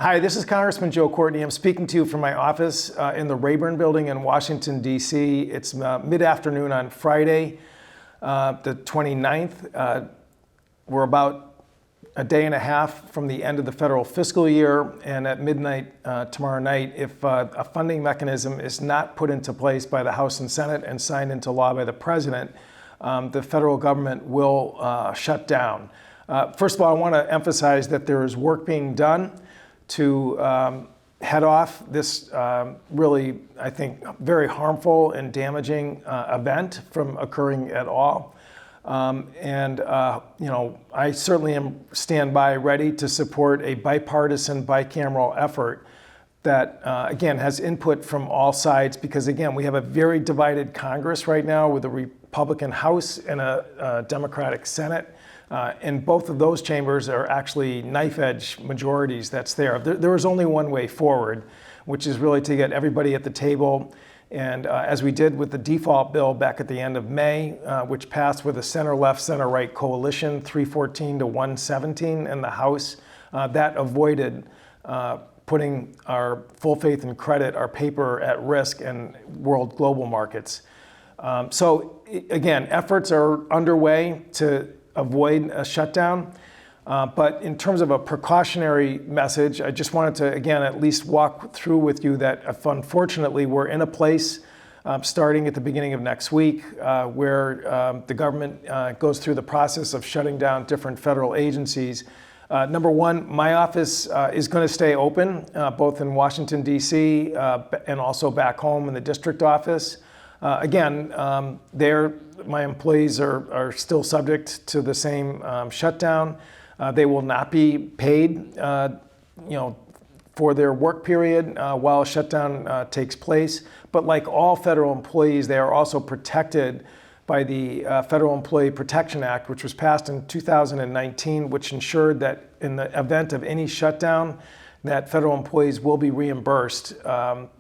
Hi, this is Congressman Joe Courtney. I'm speaking to you from my office in the Rayburn Building in Washington, D.C. It's mid-afternoon on Friday, the 29th. We're about a day and a half from the end of the federal fiscal year, and at midnight tomorrow night, if a funding mechanism is not put into place by the House and Senate and signed into law by the President, the federal government will shut down. First of all, I want to emphasize that there is work being done to head off this really, I think, very harmful and damaging event from occurring at all. I certainly stand by ready to support a bipartisan, bicameral effort that, again, has input from all sides because, again, we have a very divided Congress right now with a Republican House and a Democratic Senate. And both of those chambers are actually knife-edge majorities that's there. There is only one way forward, which is really to get everybody at the table. And as we did with the default bill back at the end of May, which passed with a center-left, center-right coalition, 314 to 117 in the House, that avoided putting our full faith and credit, our paper at risk in world global markets. So again, efforts are underway to avoid a shutdown. But in terms of a precautionary message, I just wanted to, again, at least walk through with you that if unfortunately we're in a place starting at the beginning of next week where the government goes through the process of shutting down different federal agencies. Number one, my office is going to stay open, both in Washington, D.C. And also back home in the district office. My employees are still subject to the same shutdown. They will not be paid, for their work period while a shutdown takes place. But like all federal employees, they are also protected by the Federal Employee Protection Act, which was passed in 2019, which ensured that in the event of any shutdown, that federal employees will be reimbursed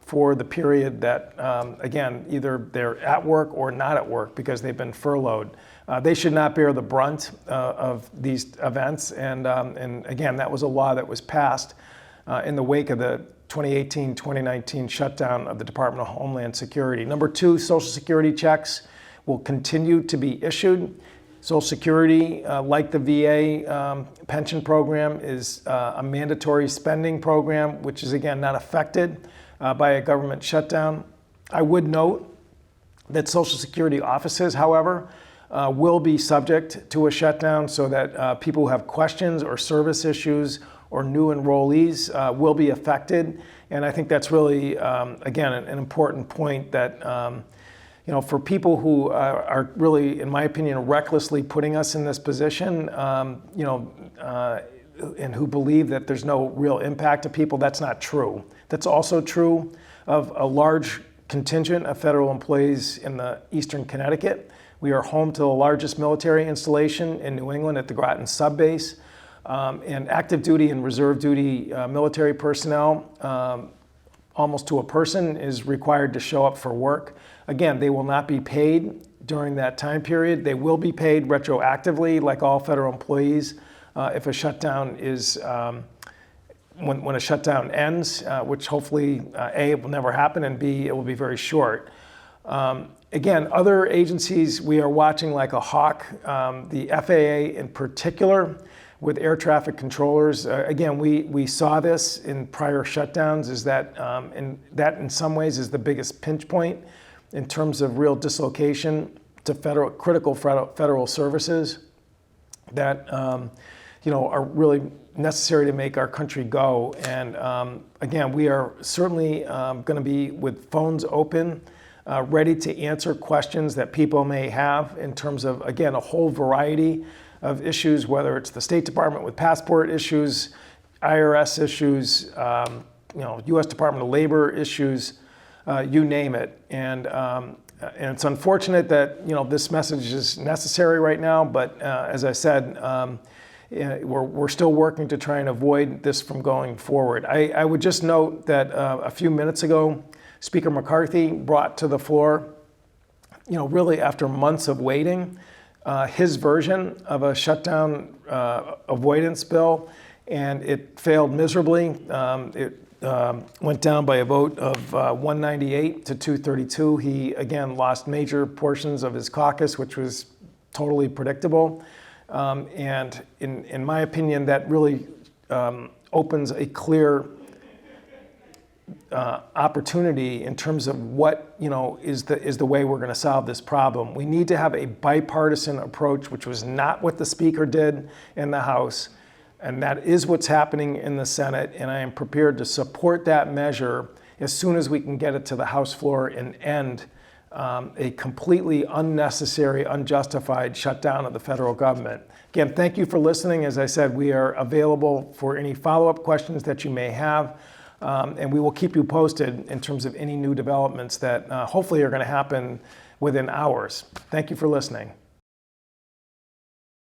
for the period that, again, either they're at work or not at work because they've been furloughed. They should not bear the brunt of these events. And again, that was a law that was passed in the wake of the 2018-2019 shutdown of the Department of Homeland Security. Number two, Social Security checks will continue to be issued. Social Security, like the VA pension program, is a mandatory spending program, which is, again, not affected by a government shutdown. I would note that Social Security offices, however, will be subject to a shutdown so that people who have questions or service issues or new enrollees will be affected. And I think that's really, again, an important point that for people who are really, in my opinion, recklessly putting us in this position, and who believe that there's no real impact to people, that's not true. That's also true of a large contingent of federal employees in the Eastern Connecticut. We are home to the largest military installation in New England at the Groton Sub Base. And active duty and reserve duty military personnel, almost to a person, is required to show up for work. Again, they will not be paid during that time period. They will be paid retroactively, like all federal employees, if a shutdown is, when a shutdown ends, which hopefully, A, it will never happen, and B, it will be very short. Again, other agencies we are watching like a hawk. The FAA in particular, with air traffic controllers. Again, we saw this in prior shutdowns, is that in some ways is the biggest pinch point in terms of real dislocation to critical federal services that are really necessary to make our country go. And again, we are certainly going to be with phones open, ready to answer questions that people may have in terms of, again, a whole variety of issues, whether it's the State Department with passport issues, IRS issues, U.S. Department of Labor issues, you name it. And it's unfortunate that this message is necessary right now, but as I said, we're still working to try and avoid this from going forward. I would just note that a few minutes ago, Speaker McCarthy brought to the floor, really after months of waiting, his version of a shutdown avoidance bill. and it failed miserably. It went down by a vote of 198 to 232. He, again, lost major portions of his caucus, which was totally predictable. And in my opinion, that really opens a clear opportunity in terms of what is the way we're going to solve this problem. We need to have a bipartisan approach, which was not what the Speaker did in the House, and that is what's happening in the Senate. And I am prepared to support that measure as soon as we can get it to the House floor and end a completely unnecessary, unjustified shutdown of the federal government. Again, thank you for listening. As I said, we are available for any follow-up questions that you may have. And we will keep you posted in terms of any new developments that hopefully are going to happen within hours. Thank you for listening.